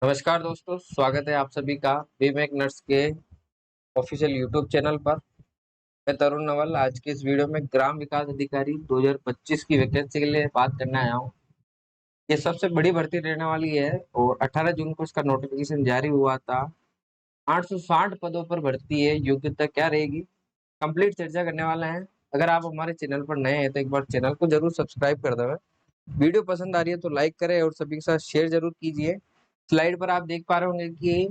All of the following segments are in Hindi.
नमस्कार दोस्तों, स्वागत है आप सभी का बीमेक नर्स के ऑफिशियल यूट्यूब चैनल पर। मैं तरुण नवल आज के इस वीडियो में ग्राम विकास अधिकारी 2025 की वैकेंसी के लिए बात करने आया हूँ। ये सबसे बड़ी भर्ती रहने वाली है और 18 जून को इसका नोटिफिकेशन जारी हुआ था। 860 पदों पर भर्ती है। योग्यता क्या रहेगी, कंप्लीट चर्चा करने वाले हैं। अगर आप हमारे चैनल पर नए हैं तो एक बार चैनल को जरूर सब्सक्राइब कर दें। वीडियो पसंद आ रही है तो लाइक करें और सभी के साथ शेयर जरूर कीजिए। स्लाइड पर आप देख पा रहे होंगे कि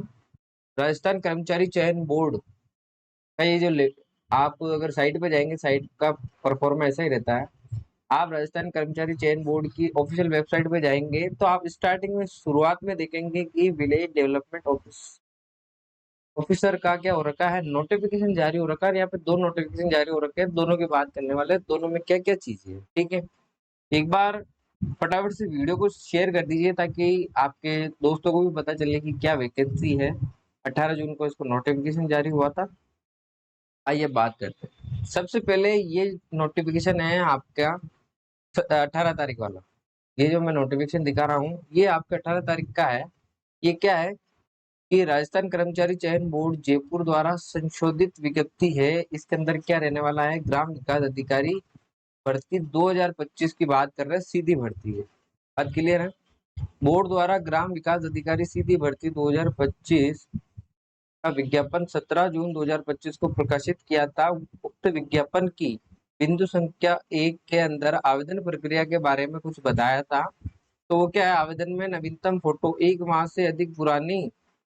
राजस्थान कर्मचारी चयन बोर्ड का ये जो आप अगर साइट पे जाएंगे, साइट का परफॉर्मा ऐसा ही रहता है। आप राजस्थान कर्मचारी चयन बोर्ड की ऑफिशियल वेबसाइट पे जाएंगे तो आप स्टार्टिंग में शुरुआत में देखेंगे कि विलेज डेवलपमेंट ऑफिसर का क्या हो रखा है, नोटिफिकेशन जारी हो रखा है। यहाँ पे दो नोटिफिकेशन जारी हो रखे हैं, दोनों की बात करने वाले हैं, दोनों में क्या क्या चीजें है। ठीक है, एक बार फटाफट से वीडियो को शेयर कर दीजिए ताकि आपके दोस्तों को भी पता चले कि क्या वैकेंसी है। 18 जून को इसको नोटिफिकेशन जारी हुआ था। आइए बात करते हैं। सबसे पहले ये नोटिफिकेशन है आपका 18 तारीख वाला। ये जो मैं नोटिफिकेशन दिखा रहा हूँ ये आपका 18 तारीख का है। ये क्या है कि राजस्थान कर्मचारी चयन बोर्ड जयपुर द्वारा संशोधित विज्ञप्ति है। इसके अंदर क्या रहने वाला है, ग्राम विकास अधिकारी भर्ती 2025 की बात कर रहे हैं, सीधी भर्ती है। बात क्लियर है। बोर्ड द्वारा ग्राम विकास अधिकारी सीधी भर्ती 2025 का विज्ञापन 17 जून 2025 को प्रकाशित किया था। उक्त विज्ञापन की बिंदु संख्या 1 के अंदर आवेदन प्रक्रिया के बारे में कुछ बताया था। तो वो क्या है, आवेदन में नवीनतम फोटो 1 माह से अधिक पुरानी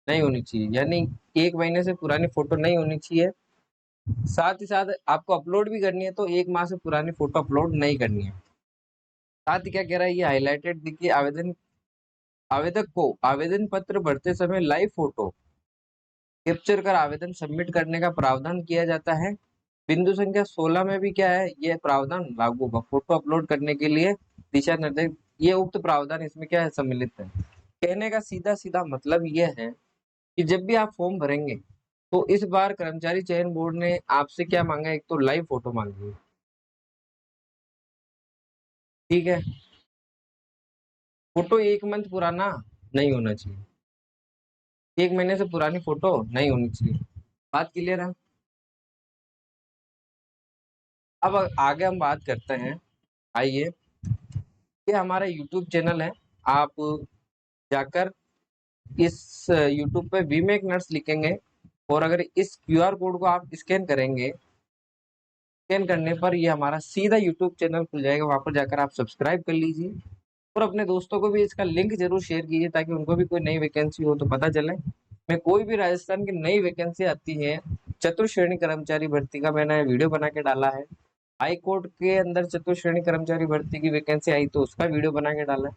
नहीं होनी चाहिए, यानी 1 महीने से पुरानी फोटो नहीं होनी चाहिए। साथ ही साथ आपको अपलोड भी करनी है तो 1 माह से पुरानी फोटो अपलोड नहीं करनी है। साथ ही क्या कह रहा है, ये हाईलाइटेड देखिए, आवेदक को आवेदन पत्र भरते समय लाइव फोटो कैप्चर कर आवेदन सबमिट करने का प्रावधान किया जाता है। बिंदु संख्या 16 में भी क्या है, ये प्रावधान लागू होगा फोटो अपलोड करने के लिए दिशा निर्देश। ये उक्त प्रावधान इसमें क्या है, सम्मिलित है। कहने का सीधा सीधा मतलब ये है कि जब भी आप फॉर्म भरेंगे तो इस बार कर्मचारी चयन बोर्ड ने आपसे क्या मांगा है, एक तो लाइव फोटो मांगी है। ठीक है, फोटो 1 मंथ पुराना नहीं होना चाहिए, 1 महीने से पुरानी फोटो नहीं होनी चाहिए। बात क्लियर है। अब आगे हम बात करते हैं। आइए, ये हमारा यूट्यूब चैनल है। आप जाकर इस यूट्यूब पे वीमेक नर्स लिखेंगे और अगर इस क्यूआर कोड को आप स्कैन करेंगे, स्कैन करने पर ये हमारा सीधा यूट्यूब चैनल खुल जाएगा। वहां पर जाकर आप सब्सक्राइब कर लीजिए और अपने दोस्तों को भी इसका लिंक जरूर शेयर कीजिए ताकि उनको भी कोई नई वैकेंसी हो तो पता चले। मैं कोई भी राजस्थान की नई वैकेंसी आती है, चतुर्श्रेणी कर्मचारी भर्ती का मैंने वीडियो बना के डाला है। हाई कोर्ट के अंदर चतुर्श्रेणी कर्मचारी भर्ती की वैकेंसी आई तो उसका वीडियो बना के डाला है।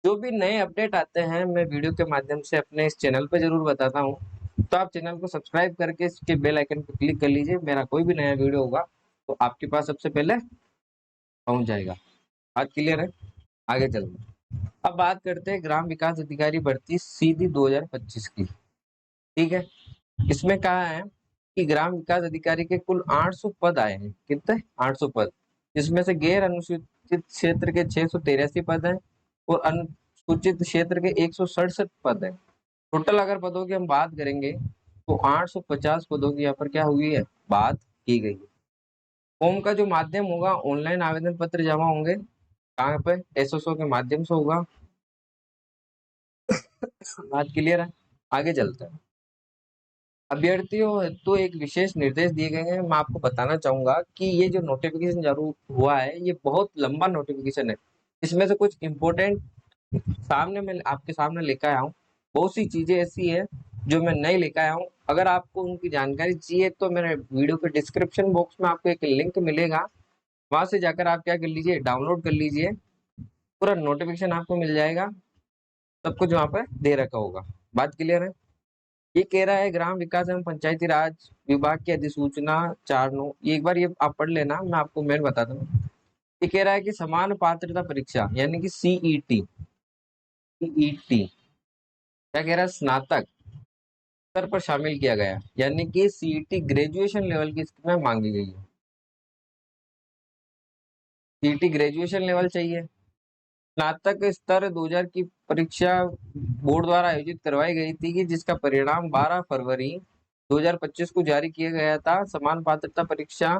जो भी नए अपडेट आते हैं मैं वीडियो के माध्यम से अपने इस चैनल पे जरूर बताता हूँ। तो आप चैनल को सब्सक्राइब करके इसके बेल आइकन पर क्लिक कर लीजिए। मेरा कोई भी नया वीडियो होगा तो आपके पास सबसे पहले पहुंच जाएगा। बात क्लियर है। आगे चलते हैं। अब बात करते हैं ग्राम विकास अधिकारी भर्ती सीधी 2025 की। ठीक है, इसमें कहा है कि ग्राम विकास अधिकारी के कुल 800 पद आए हैं। कितने, 800 पद। इसमें से गैर अनुसूचित क्षेत्र के 683 पद हैं और अनुसूचित क्षेत्र के 167 पद हैं। टोटल अगर पदों की हम बात करेंगे तो 850 पदों की यहाँ पर क्या हुई है, बात की गई है। फॉर्म का जो माध्यम होगा, ऑनलाइन आवेदन पत्र जमा होंगे। कहाँ पे, एसएसओ के माध्यम से होगा। बात क्लियर है। आगे चलते हैं। अभ्यर्थियों हेतु एक विशेष निर्देश दिए गए हैं। मैं आपको बताना चाहूंगा कि ये जो नोटिफिकेशन जारी हुआ है ये बहुत लंबा नोटिफिकेशन है। इसमें से कुछ इंपॉर्टेंट सामने मैं आपके सामने लेकर आया हूँ। बहुत सी चीजें ऐसी है जो मैं नहीं लेकर आया हूँ। अगर आपको उनकी जानकारी चाहिए तो मेरे वीडियो के डिस्क्रिप्शन बॉक्स में आपको एक लिंक मिलेगा, वहां से जाकर आप क्या कर लीजिए, डाउनलोड कर लीजिए। पूरा नोटिफिकेशन आपको मिल जाएगा, सब कुछ वहां पर दे रखा होगा। बात क्लियर है। ये कह रहा है ग्राम विकास एवं पंचायती राज विभाग की अधिसूचना 4/9। ये एक बार ये आप पढ़ लेना, मैं आपको मेन बताता हूँ। ये कह रहा है कि समान पात्रता परीक्षा यानी कि सीईटी, सीईटी क्या कह रहा है, स्नातक स्तर पर शामिल किया गया, यानी कि सीईटी ग्रेजुएशन लेवल की इसमें मांगी गई है। सीईटी ग्रेजुएशन लेवल चाहिए। स्नातक स्तर 2000 की परीक्षा बोर्ड द्वारा आयोजित करवाई गई थी कि जिसका परिणाम 12 फरवरी 2025 को जारी किया गया था। समान पात्रता परीक्षा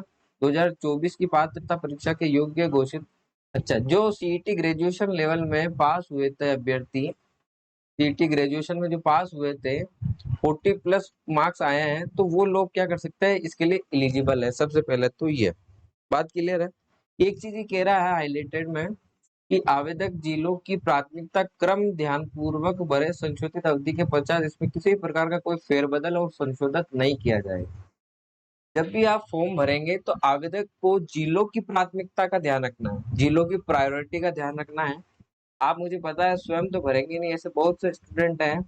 2024 की पात्रता परीक्षा के योग्य घोषित। अच्छा, जो सीईटी ग्रेजुएशन लेवल में पास हुए थे अभ्यर्थी, सीईटी ग्रेजुएशन में जो पास हुए थे 40 प्लस मार्क्स आए हैं, तो वो लोग क्या कर सकते हैं, इसके लिए एलिजिबल है। सबसे पहले तो ये बात क्लियर है। एक चीज ये कह रहा है हाईलाइटेड में कि आवेदक जिलों की प्राथमिकता क्रम ध्यानपूर्वक भरे, संशोधित अवधि के पश्चात इसमें किसी प्रकार का कोई फेरबदल और संशोधन नहीं किया जाए। जब भी आप फॉर्म भरेंगे तो आवेदक को जिलों की प्राथमिकता का ध्यान रखना है, जिलों की प्रायोरिटी का ध्यान रखना है। आप, मुझे पता है, स्वयं तो भरेंगे नहीं, ऐसे बहुत से स्टूडेंट हैं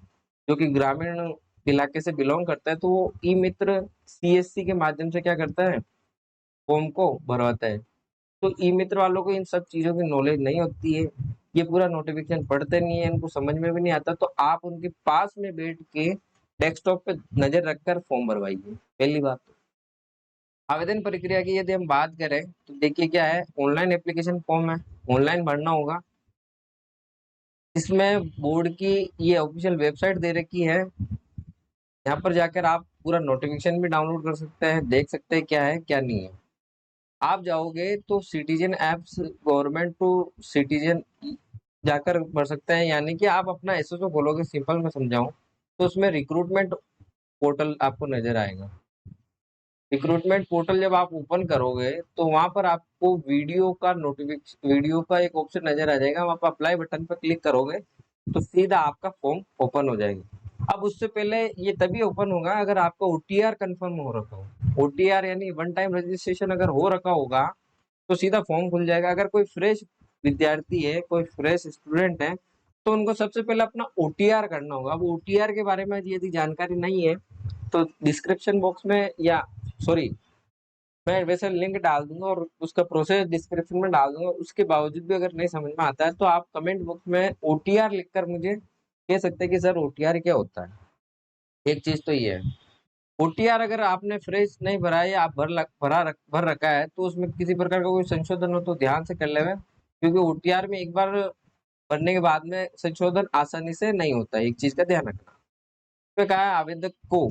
जो कि ग्रामीण इलाके से बिलोंग करता है, तो वो ई मित्र सीएससी के माध्यम से क्या करता है, फॉर्म को भरवाता है। तो ई मित्र वालों को इन सब चीजों की नॉलेज नहीं होती है, ये पूरा नोटिफिकेशन पढ़ते नहीं है, इनको समझ में भी नहीं आता, तो आप उनके पास में बैठ के डेस्कटॉप पे नजर रखकर फॉर्म भरवाइए। पहली बात तो आवेदन प्रक्रिया की यदि हम बात करें तो देखिए क्या है, ऑनलाइन एप्लीकेशन फॉर्म है, ऑनलाइन भरना होगा। इसमें बोर्ड की ये ऑफिशियल वेबसाइट दे रखी है, यहाँ पर जाकर आप पूरा नोटिफिकेशन भी डाउनलोड कर सकते हैं, देख सकते हैं क्या है क्या नहीं है। आप जाओगे तो citizen apps government to citizen जाकर भर सकते हैं, यानी कि आप अपना एसएसओ खोलोगे, सिंपल में समझाऊं तो उसमें रिक्रूटमेंट पोर्टल आपको नजर आएगा। रिक्रूटमेंट पोर्टल जब आप ओपन करोगे तो वहां पर आपको वीडियो का नोटिफिकेशन, वीडियो का एक ऑप्शन नजर आ जाएगा, वहां पर अप्लाई बटन पर क्लिक करोगे तो सीधा आपका फॉर्म ओपन हो जाएगा। अब उससे पहले ये तभी ओपन होगा अगर आपका ओटीआर कंफर्म हो रखा हो, ओटीआर यानी वन टाइम रजिस्ट्रेशन अगर हो रखा होगा तो सीधा फॉर्म खुल जाएगा। अगर कोई फ्रेश विद्यार्थी है, कोई फ्रेश स्टूडेंट है, तो उनको सबसे पहले अपना ओटीआर करना होगा। अब ओटीआर के बारे में यदि जानकारी नहीं है तो डिस्क्रिप्शन बॉक्स में, या सॉरी, मैं वैसे लिंक डाल दूंगा और उसका प्रोसेस डिस्क्रिप्शन में डाल दूंगा। उसके बावजूद भी अगर नहीं समझ में आता है तो आप कमेंट बॉक्स में ओटीआर लिखकर मुझे कह सकते हैं कि सर ओटीआर क्या होता है। एक चीज तो ये है, ओटीआर अगर आपने फ्रेश नहीं भरा है या आप भर रखा है तो उसमें किसी प्रकार का कोई संशोधन हो तो ध्यान से कर लेवे, क्योंकि ओटीआर में एक बार भरने के बाद में संशोधन आसानी से नहीं होता है, एक चीज का ध्यान रखना। इसमें कहा है आवेदक को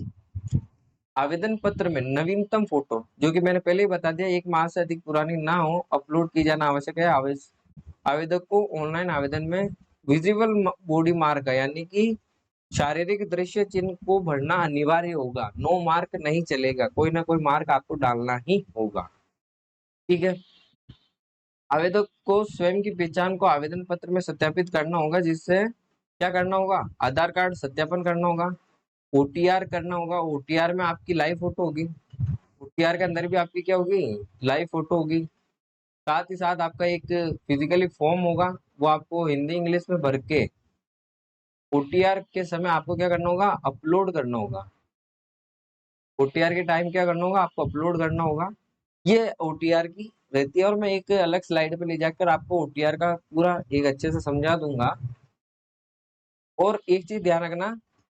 आवेदन पत्र में नवीनतम फोटो, जो कि मैंने पहले ही बता दिया, 1 माह से अधिक पुरानी ना हो, अपलोड की जाना आवश्यक है। आवेदक को ऑनलाइन आवेदन में विजिबल बॉडी मार्क है, यानी कि शारीरिक दृश्य चिन्ह को भरना अनिवार्य होगा। नो मार्क नहीं चलेगा, कोई ना कोई मार्क आपको डालना ही होगा। ठीक है। आवेदक को स्वयं की पहचान को आवेदन पत्र में सत्यापित करना होगा, जिससे क्या करना होगा, आधार कार्ड सत्यापन करना होगा, ओटीआर करना होगा। ओटीआर में आपकी लाइव फोटो होगी, ओटीआर के अंदर भी आपकी क्या होगी, लाइव फोटो होगी। साथ ही साथ आपका एक फिजिकली फॉर्म होगा, वो आपको हिंदी इंग्लिश में भर के ओटीआर के समय आपको क्या करना होगा, अपलोड करना होगा। ओटीआर के टाइम क्या करना होगा, आपको अपलोड करना होगा। ये ओटीआर की रहती है, और मैं एक अलग स्लाइड पे ले जाकर आपको ओटीआर का पूरा एक अच्छे से समझा दूंगा। और एक चीज ध्यान रखना,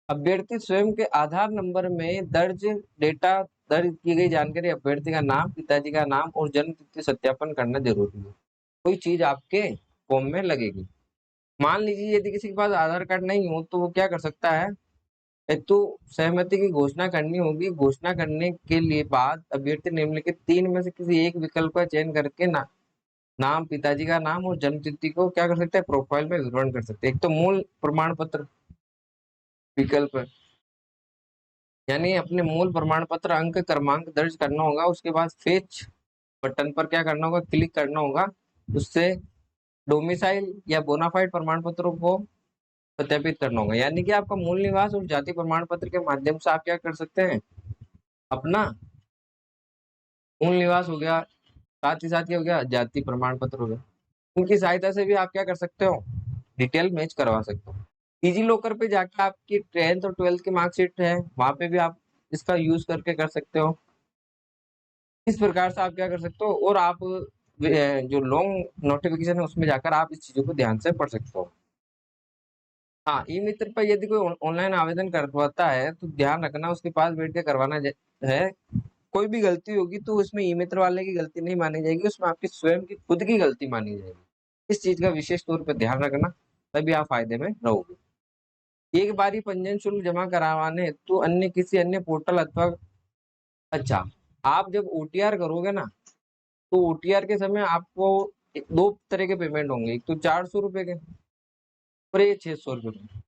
अभ्यर्थी स्वयं के आधार नंबर में दर्ज डेटा, दर्ज की गई जानकारी, अभ्यर्थी का नाम, पिताजी का नाम और जन्म तिथि सत्यापन करना जरूरी है। कोई चीज आपके फॉर्म में लगेगी। मान लीजिए यदि किसी के पास आधार कार्ड नहीं हो तो वो क्या कर सकता है, हेतु सहमति की घोषणा करनी होगी। घोषणा करने के लिए बाद अभ्यर्थी निम्नलिखित 3 में से किसी एक विकल्प का चयन करके नाम, पिताजी का नाम और जन्म तिथि को क्या कर सकते हैं, प्रोफाइल में विवरण कर सकते हैं। एक तो मूल प्रमाण पत्र विकल्प है, यानी अपने मूल प्रमाण पत्र अंक क्रमांक दर्ज करना होगा। उसके बाद फेच बटन पर क्या करना होगा, क्लिक करना होगा। उससे डोमिसाइल या बोनाफाइड प्रमाण पत्रों को सत्यापित करना होगा, यानी कि आपका मूल निवास और जाति प्रमाण पत्र के माध्यम से आप क्या कर सकते हैं, अपना मूल निवास हो गया, साथ ही साथ क्या हो गया, जाति प्रमाण पत्र हो गया, उनकी सहायता से भी आप क्या कर सकते हो, डिटेल मैच करवा सकते हो। डिजी लॉकर पे जाके आपकी 10th और 12th की मार्कशीट है, वहां पे भी आप इसका यूज करके कर सकते हो। इस प्रकार से आप क्या कर सकते हो, और आप जो लॉन्ग नोटिफिकेशन है उसमें जाकर आप इस चीजों को ध्यान से पढ़ सकते हो। हाँ, ई मित्र पर यदि कोई ऑनलाइन आवेदन करवाता है तो ध्यान रखना उसके पास बैठ के करवाना है। कोई भी गलती होगी तो उसमें ई मित्र वाले की गलती नहीं मानी जाएगी, उसमें आपकी स्वयं की खुद की गलती मानी जाएगी। इस चीज का विशेष तौर पर ध्यान रखना, तभी आप फायदे में रहोगे। एक बारी पंजीयन शुल्क जमा करवाने हेतु अन्य किसी अन्य पोर्टल अथवा अच्छा, आप जब ओटीआर करोगे ना, तो ओटीआर के समय आपको दो तरह के पेमेंट होंगे, एक तो 400 रुपए के और एक 600 रुपए के।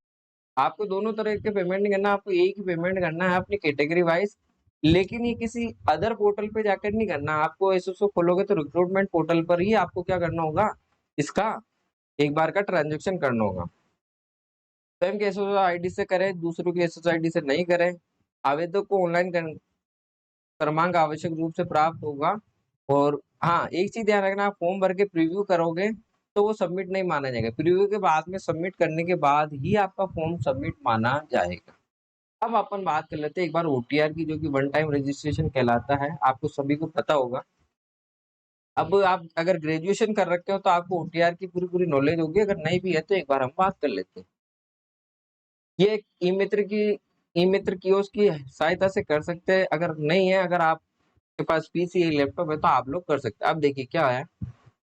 आपको दोनों तरह के पेमेंट नहीं करना, आपको एक ही पेमेंट करना है अपनी कैटेगरी वाइज, लेकिन ये किसी अदर पोर्टल पे जाकर नहीं करना। आपको एसएसओ खोलोगे तो रिक्रूटमेंट पोर्टल पर ही आपको क्या करना होगा, इसका एक बार का ट्रांजेक्शन करना होगा। स्वयं के एसएसओ आईडी से करें, दूसरों की एसएसओ आईडी से नहीं करें। आवेदक को ऑनलाइन क्रमांक आवश्यक रूप से प्राप्त होगा। और हाँ, एक चीज ध्यान रखना, आप फॉर्म भर के प्रीव्यू करोगे तो वो सबमिट नहीं माना जाएगा। प्रीव्यू के बाद में सबमिट करने के बाद ही आपका फॉर्म सबमिट माना जाएगा। अब अपन बात कर लेते हैं एक बार ओटीआर की, जो कि वन टाइम रजिस्ट्रेशन कहलाता है, आपको सभी को पता होगा। अब आप अगर ग्रेजुएशन कर रखे हो तो आपको ओटीआर की पूरी पूरी नॉलेज होगी, अगर नहीं भी है तो एक बार हम बात कर लेते हैं। ये ई मित्र कियोस्क की सहायता से कर सकते हैं, अगर नहीं है, अगर आपके पास पीसी लैपटॉप है तो आप लोग कर सकते हैं। अब देखिए क्या है,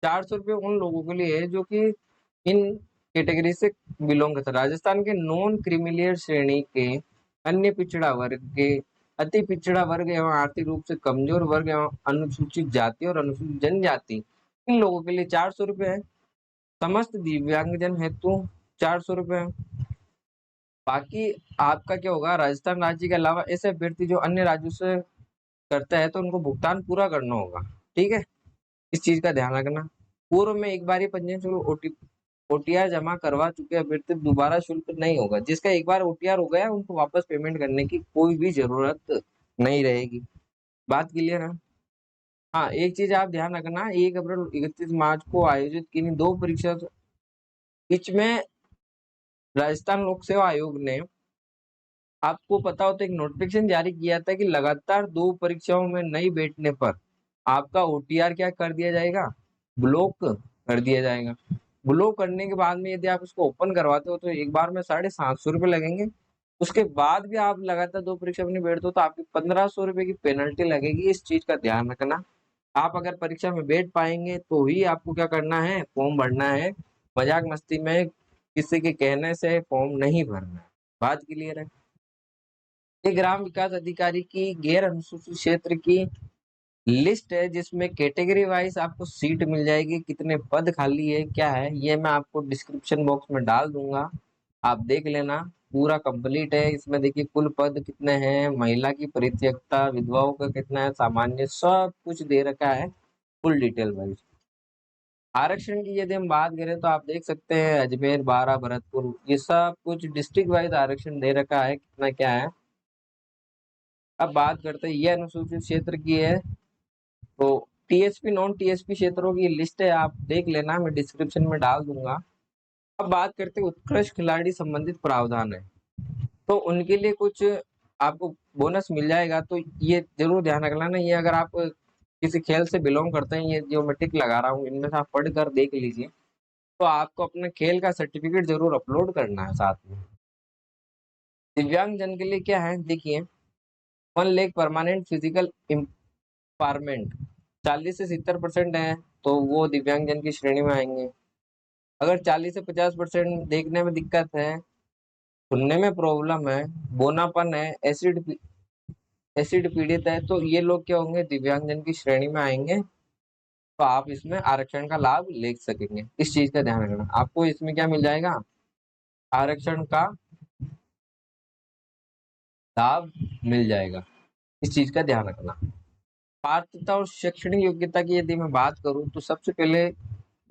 400 रुपये उन लोगों के लिए है जो कि इन कैटेगरी से बिलोंग करता है। राजस्थान के नॉन क्रीमिलियर श्रेणी के, अन्य पिछड़ा वर्ग के, अति पिछड़ा वर्ग एवं आर्थिक रूप से कमजोर वर्ग एवं अनुसूचित जाति और अनुसूचित जनजाति, इन लोगों के लिए 400 रुपये है। समस्त दिव्यांगजन हेतु 400 रुपये है। बाकी आपका क्या होगा, राजस्थान राज्य के अलावा ऐसे अभ्यर्थी जो अन्य राज्यों से करता है तो उनको भुगतान पूरा करना होगा। ठीक है, इस चीज का ध्यान रखना। पूर्व में एक बार ही पंजीयन शुल्क ओटीआर जमा करवा चुके अभ्यर्थी दोबारा शुल्क नहीं होगा। जिसका एक बार ओटीआर हो गया उनको वापस पेमेंट करने की कोई भी जरूरत नहीं रहेगी। बात क्लियर है। हाँ, एक चीज आप ध्यान रखना, 1 अप्रैल 31 मार्च को आयोजित की दो परीक्षा बीच में राजस्थान लोक सेवा आयोग ने, आपको पता हो तो, एक नोटिफिकेशन जारी किया था कि लगातार 2 परीक्षाओं में नहीं बैठने पर आपका ओटीआर क्या कर दिया जाएगा, ब्लॉक कर दिया जाएगा। ब्लॉक करने के बाद में यदि आप उसको ओपन करवाते हो तो एक बार में 750 रुपये लगेंगे। उसके बाद भी आप लगातार 2 परीक्षा में नहीं बैठते हो तो आपकी 1500 रुपये की पेनल्टी लगेगी। इस चीज का ध्यान रखना। आप अगर परीक्षा में बैठ पाएंगे तो ही आपको क्या करना है, फॉर्म भरना है। मजाक मस्ती में किसी के कहने से फॉर्म नहीं भरना है। बात क्लियर है। ये ग्राम विकास अधिकारी की गैर अनुसूचित क्षेत्र की लिस्ट है, जिसमें कैटेगरी वाइज आपको सीट मिल जाएगी, कितने पद खाली है क्या है, ये मैं आपको डिस्क्रिप्शन बॉक्स में डाल दूंगा, आप देख लेना। पूरा कंप्लीट है इसमें। देखिए कुल पद कितने हैं, महिला की परित्यक्ता, विधवाओं का कितना है, सामान्य, सब कुछ दे रखा है फुल डिटेल वाइज। आरक्षण की यदि हम बात करें तो आप देख सकते हैं अजमेर, बारा, भरतपुर, ये सब कुछ डिस्ट्रिक्ट वाइज आरक्षण दे रखा है, कितना क्या है। अब बात करते हैं, ये अनुसूचित क्षेत्र की है, तो टीएसपी नॉन टीएसपी क्षेत्रों की लिस्ट है, आप देख लेना, मैं डिस्क्रिप्शन में डाल दूंगा। अब बात करते हैं उत्कृष्ट खिलाड़ी संबंधित प्रावधान है, तो उनके लिए कुछ आपको बोनस मिल जाएगा, तो ये जरूर ध्यान रखना ना। ये अगर आप किसी खेल से बिलोंग करते हैं, ये जो मैं टिक लगा रहा हूँ इनमें से आप पढ़ कर देख लीजिए, तो आपको अपने खेल का सर्टिफिकेट जरूर अपलोड करना है साथ में। दिव्यांग जन के लिए क्या है, देखिए 1 लाख परमानेंट फिजिकल एम्पावरमेंट, 40 से 70% है तो वो दिव्यांगजन की श्रेणी में आएंगे। अगर 40 से 50% देखने में दिक्कत है, सुनने में प्रॉब्लम है, बोनापन है, एसिड पीड़ित है, तो ये लोग क्या होंगे, दिव्यांगजन की श्रेणी में आएंगे, तो आप इसमें आरक्षण का लाभ ले सकेंगे। इस चीज का ध्यान रखना। आपको इसमें क्या मिल जाएगा, आरक्षण का लाभ मिल जाएगा। इस चीज का ध्यान रखना। पात्रता और शैक्षणिक योग्यता की यदि मैं बात करूं तो सबसे पहले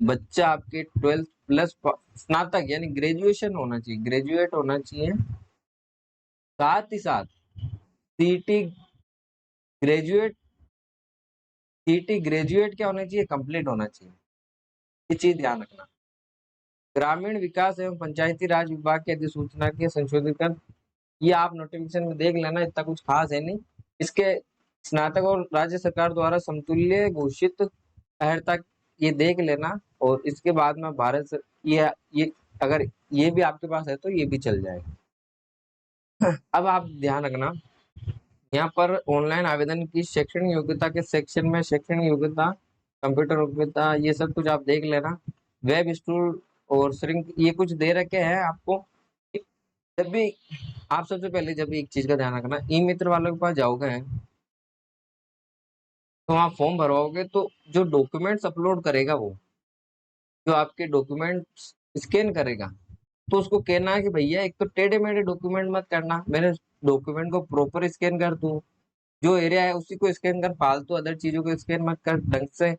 बच्चा आपके 12th प्लस स्नातक यानी ग्रेजुएशन होना चाहिए, ग्रेजुएट होना चाहिए। साथ ही साथ सीटी ग्रेजुएट, सीटी ग्रेजुएट क्या होना चाहिए, कंप्लीट होना चाहिए। ये चीज ध्यान रखना। ग्रामीण विकास एवं पंचायती राज विभाग की अधिसूचना के संशोधित कर, ये आप नोटिफिकेशन में देख लेना, इतना कुछ खास है नहीं। इसके स्नातक और राज्य सरकार द्वारा समतुल्य घोषित अर्हता, ये देख लेना। और इसके बाद में भारत से ये अगर ये भी आपके पास है तो ये भी चल जाएगा। अब आप ध्यान रखना, यहाँ पर ऑनलाइन आवेदन की शैक्षणिक योग्यता के सेक्शन में शैक्षणिक योग्यता, कंप्यूटर योग्यता, ये सब कुछ आप देख लेना। वेब स्टूल और श्रिंक ये कुछ दे रखे हैं आपको। जब भी आप सबसे पहले जब भी एक चीज का ध्यान रखना, ई मित्र वालों के पास जाओगे तो वहाँ फॉर्म भरवाओगे तो जो डॉक्यूमेंट्स अपलोड करेगा वो, जो आपके डॉक्यूमेंट्स स्कैन करेगा, तो उसको कहना है कि भैया एक तो टेढ़े मेढ़े डॉक्यूमेंट मत करना, मेरे डॉक्यूमेंट को प्रॉपर स्कैन कर तू, जो एरिया है उसी को स्कैन कर, फालतू अदर चीजों को स्कैन मत कर, ढंग से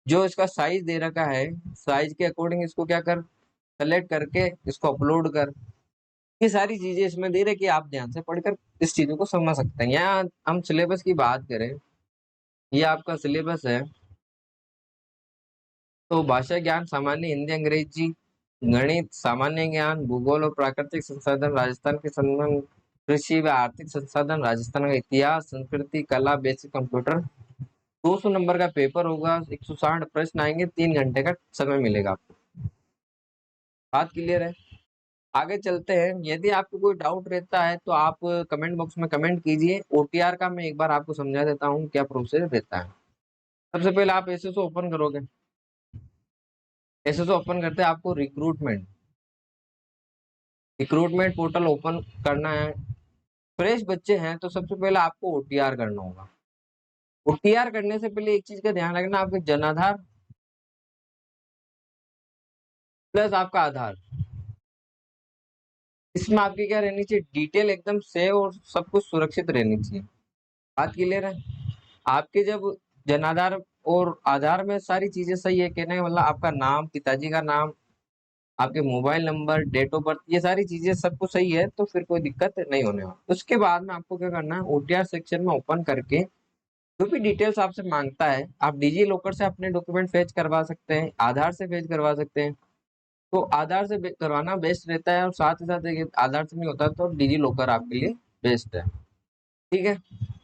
जो इसका साइज दे रखा है साइज के अकॉर्डिंग इसको क्या कर, सेलेक्ट करके इसको अपलोड कर। ये सारी चीजें इसमें दे रहे कि आप ध्यान से पढ़कर इस चीजों को समझ सकते हैं। यहाँ हम सिलेबस की बात करें, ये आपका सिलेबस है तो भाषा ज्ञान, सामान्य हिंदी अंग्रेजी, गणित, सामान्य ज्ञान, भूगोल और प्राकृतिक संसाधन, राजस्थान के संबंध, कृषि व आर्थिक संसाधन, राजस्थान का इतिहास, संस्कृति, कला, बेसिक कंप्यूटर। 200 नंबर का पेपर होगा, 160 प्रश्न आएंगे, 3 घंटे का समय मिलेगा आपको। बात क्लियर है? आगे चलते हैं। यदि आपको कोई डाउट रहता है तो आप कमेंट बॉक्स में कमेंट कीजिए। ओटीआर का मैं एक बार आपको समझा देता हूँ क्या प्रोसेस रहता है। सबसे पहले आप एसएसओ ओपन करोगे, एसएसओ ओपन करते हैं आपको रिक्रूटमेंट रिक्रूटमेंट पोर्टल ओपन करना है। फ्रेश बच्चे हैं तो सबसे पहले आपको ओटीआर करना होगा। ओटीआर करने से पहले एक चीज का ध्यान रखना, आपके जनाधार प्लस आपका आधार, इसमें आपकी क्या रहनी चाहिए, डिटेल एकदम सेव और सब कुछ सुरक्षित रहनी चाहिए। बात क्लियर है? आपके जब जनाधार और आधार में सारी चीजें सही है, कहने का मतलब आपका नाम, पिताजी का नाम, आपके mobile number, date of birth, ये सारी चीजें सब कुछ सही है तो फिर कोई दिक्कत नहीं होने वाली। उसके बाद में आपको क्या करना है, ओटीआर सेक्शन में ओपन करके जो भी डिटेल्स आपसे मांगता है, आप डिजी लॉकर से अपने डॉक्यूमेंट फेच करवा सकते हैं, आधार से फेच करवा सकते हैं। तो आधार से करवाना बेस्ट रहता है, और साथ ही साथ आधार से नहीं होता तो डिजी लॉकर आपके लिए बेस्ट है। ठीक है,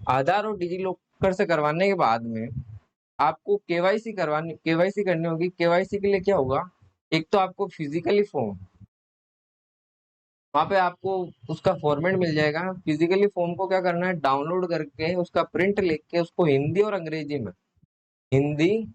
आधार और डिजी लॉकर से करवाने के बाद में आपको केवाईसी करनी होगी। केवाईसी के लिए क्या होगा, एक तो आपको फिजिकली फॉर्म, वहाँ पे आपको उसका फॉर्मेट मिल जाएगा। फिजिकली फॉर्म को क्या करना है, डाउनलोड करके उसका प्रिंट लेके उसको हिंदी और अंग्रेजी में, हिंदी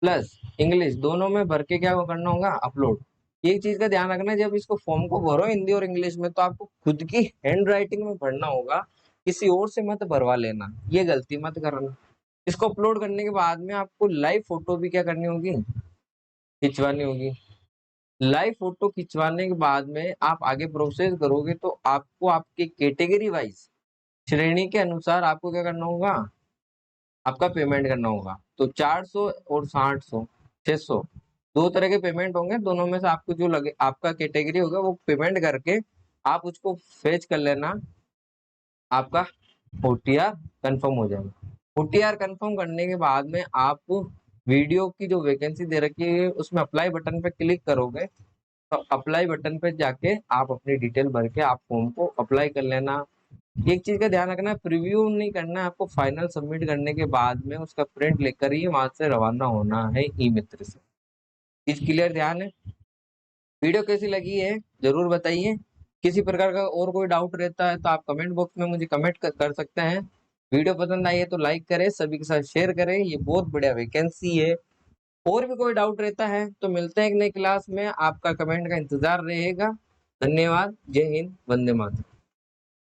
प्लस इंग्लिश दोनों में भर के क्या करना होगा, अपलोड। एक चीज का ध्यान रखना, जब इसको फॉर्म को भरो हिंदी और इंग्लिश में तो आपको खुद की हैंड राइटिंग में भरना होगा, किसी और से मत भरवा लेना, ये गलती मत करना। इसको अपलोड करने के बाद में आपको लाइव फोटो भी क्या करनी होगी, खिंचवानी होगी। लाइव फोटो खिंचवाने के बाद में आप आगे प्रोसेस करोगे तो आपको आपके कैटेगरी वाइज, श्रेणी के अनुसार आपको क्या करना होगा, आपका पेमेंट करना होगा। तो 400 और 600, 600 दो तरह के पेमेंट होंगे, दोनों में से आपको जो लगे, आपका कैटेगरी होगा वो पेमेंट करके आप उसको फेच कर लेना, आपका ओटीआर कंफर्म हो जाएगा। ओटीआर कंफर्म करने के बाद में आप वीडियो की जो वैकेंसी दे रखी है उसमें अप्लाई बटन पे क्लिक करोगे, तो अप्लाई बटन पे जाके आप अपनी डिटेल भर के आप फॉर्म को अप्लाई कर लेना। एक चीज का ध्यान रखना, प्रीव्यू नहीं करना है आपको, फाइनल सबमिट करने के बाद में उसका प्रिंट लेकर ही वहां से रवाना होना है ई मित्र से। चीज क्लियर, ध्यान है? वीडियो कैसी लगी है जरूर बताइए। किसी प्रकार का और कोई डाउट रहता है तो आप कमेंट बॉक्स में मुझे कमेंट कर सकते हैं। वीडियो पसंद आई है तो लाइक करें, सभी के साथ शेयर करें, ये बहुत बढ़िया वैकेंसी है। और भी कोई डाउट रहता है तो मिलते हैं एक नई क्लास में, आपका कमेंट का इंतजार रहेगा। धन्यवाद, जय हिंद, वंदे मातरम।